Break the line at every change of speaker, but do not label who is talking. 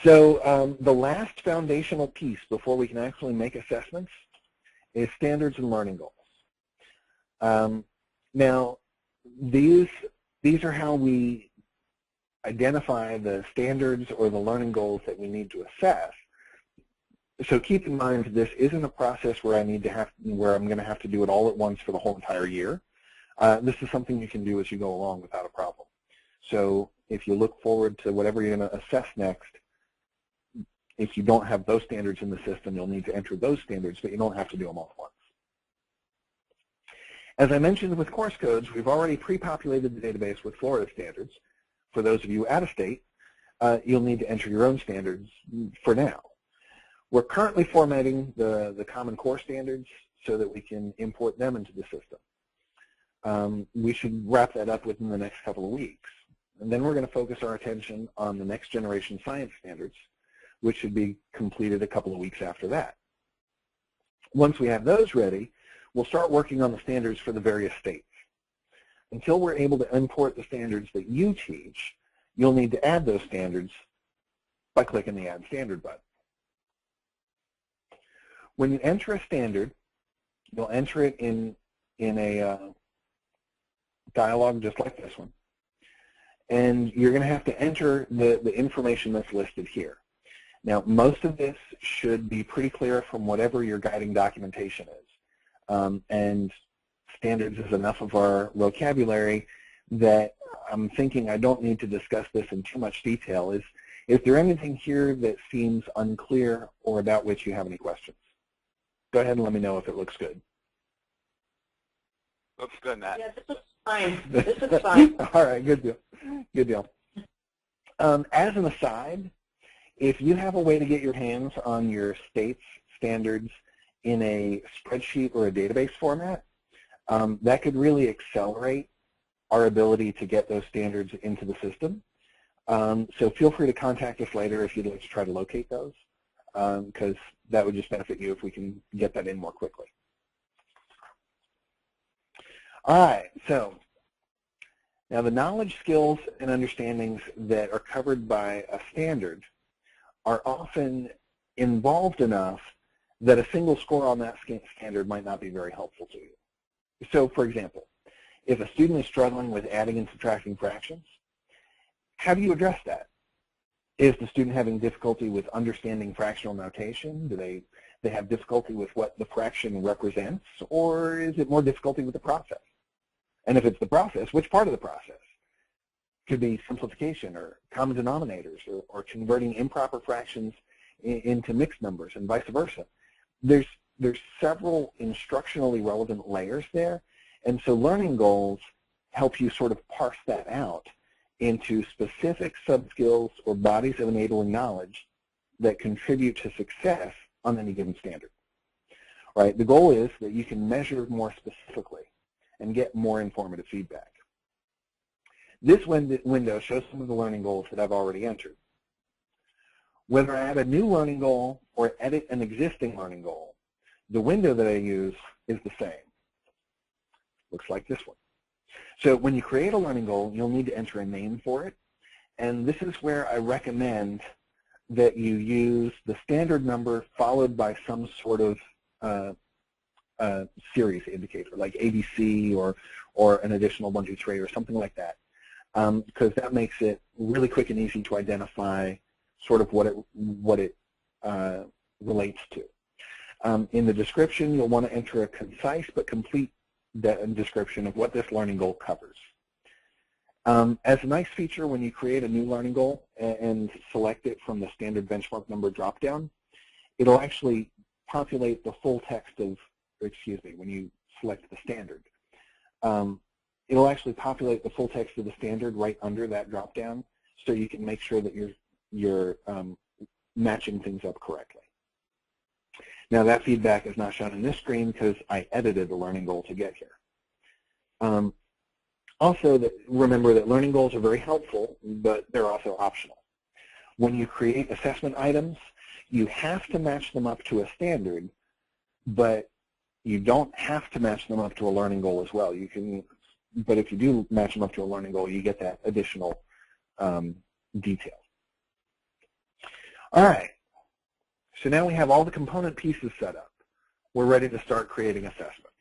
So the last foundational piece before we can actually make assessments is standards and learning goals. Now, these are how we identify the standards or the learning goals that we need to assess. So keep in mind, this isn't a process where I'm going to have to do it all at once for the whole entire year. This is something you can do as you go along without a problem. So if you look forward to whatever you're going to assess next, if you don't have those standards in the system, you'll need to enter those standards, but you don't have to do them all at once. As I mentioned with course codes, we've already pre-populated the database with Florida standards. For those of you out of state, you'll need to enter your own standards for now. We're currently formatting the Common Core standards so that we can import them into the system. We should wrap that up within the next couple of weeks. And then we're going to focus our attention on the next generation science standards, which should be completed a couple of weeks after that. Once we have those ready, we'll start working on the standards for the various states. Until we're able to import the standards that you teach, you'll need to add those standards by clicking the Add Standard button. When you enter a standard, you'll enter it in a dialog just like this one. And you're going to have to enter the information that's listed here. Now, most of this should be pretty clear from whatever your guiding documentation is. And standards is enough of our vocabulary that I'm thinking I don't need to discuss this in too much detail. Is there anything here that seems unclear or about which you have any questions? Go ahead and let me know if it looks good.
Looks good, Matt.
Yeah, this looks fine. This looks fine.
All right, good deal. Good deal. As an aside, if you have a way to get your hands on your state's standards in a spreadsheet or a database format, that could really accelerate our ability to get those standards into the system. So feel free to contact us later if you'd like to try to locate those, because that would just benefit you if we can get that in more quickly. All right, so now the knowledge, skills, and understandings that are covered by a standard are often involved enough that a single score on that standard might not be very helpful to you. So, for example, if a student is struggling with adding and subtracting fractions, how do you address that? Is the student having difficulty with understanding fractional notation? Do they have difficulty with what the fraction represents, or is it more difficulty with the process? And if it's the process, which part of the process? Could be simplification or common denominators or converting improper fractions into mixed numbers and vice versa. There's several instructionally relevant layers there, and so learning goals help you sort of parse that out into specific sub-skills or bodies of enabling knowledge that contribute to success on any given standard. Right? The goal is that you can measure more specifically and get more informative feedback. This window shows some of the learning goals that I've already entered. Whether I add a new learning goal or edit an existing learning goal, the window that I use is the same. Looks like this one. So when you create a learning goal, you'll need to enter a name for it. And this is where I recommend that you use the standard number followed by some sort of series indicator, like ABC or an additional 1, 2, 3 or something like that, because that makes it really quick and easy to identify sort of what it relates to. In the description, you'll want to enter a concise but complete description of what this learning goal covers. As a nice feature, when you create a new learning goal and select it from the standard benchmark number dropdown, it'll actually populate the full text of, when you select the standard, it'll actually populate the full text of the standard right under that dropdown, so you can make sure that you're matching things up correctly. Now that feedback is not shown in this screen because I edited the learning goal to get here. Also, remember that learning goals are very helpful, but they're also optional. When you create assessment items, you have to match them up to a standard, but you don't have to match them up to a learning goal as well. You can, but if you do match them up to a learning goal, you get that additional detail. All right. So now we have all the component pieces set up. We're ready to start creating assessments.